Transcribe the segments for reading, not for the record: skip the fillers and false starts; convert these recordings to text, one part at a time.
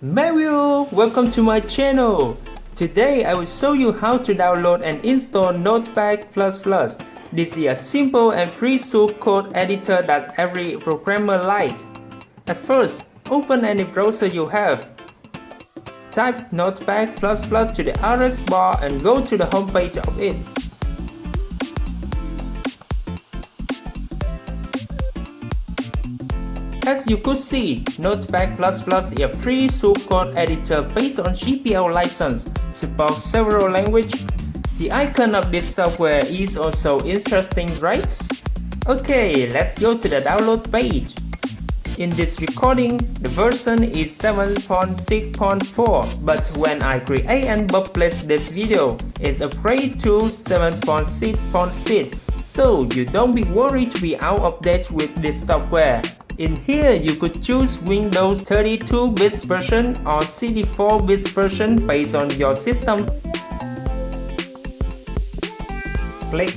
Meowio, welcome to my channel. Today I will show you how to download and install Notepad++. This is a simple and free source code editor that every programmer likes. At first, open any browser you have. Type Notepad++ to the address bar and go to the home page of it. As you could see, Notepad++ is a free source code editor based on GPL license, supports several languages. The icon of this software is also interesting, right? Okay, let's go to the download page. In this recording, the version is 7.6.4, but when I create and publish this video, it's upgraded to 7.6.6, so you don't be worried to be out of date with this software. In here, you could choose Windows 32-bit version or 64-bit version based on your system. Click.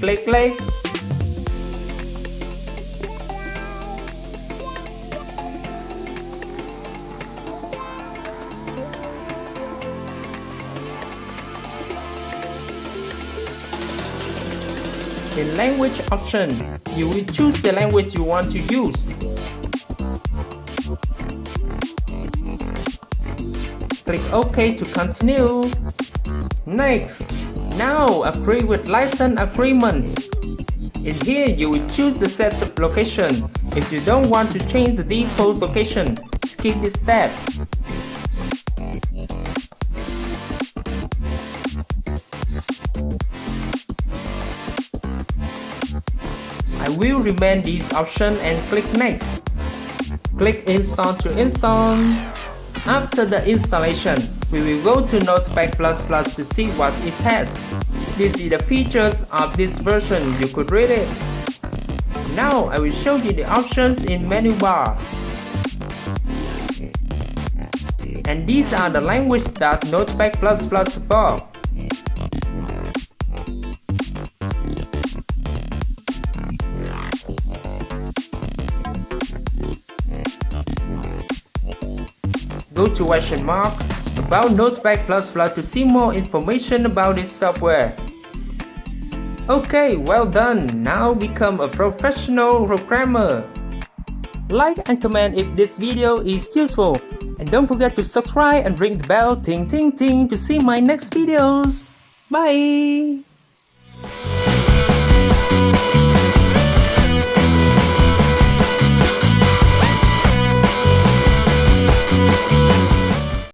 In language option, you will choose the language you want to use. Click OK to continue. Next, now agree with license agreement. In here, you will choose the setup location. If you don't want to change the default location, skip this step. I will remain this option and click next. Click install to install. After the installation, we will go to Notepad++ to see what it has. This is the features of this version, you could read it. Now I will show you the options in menu bar. And these are the language that Notepad++ supports. Go to question mark about Notepad++ to see more information about this software. Okay, well done. Now become a professional programmer. Like and comment if this video is useful. And don't forget to subscribe and ring the bell ting ting ting to see my next videos. Bye!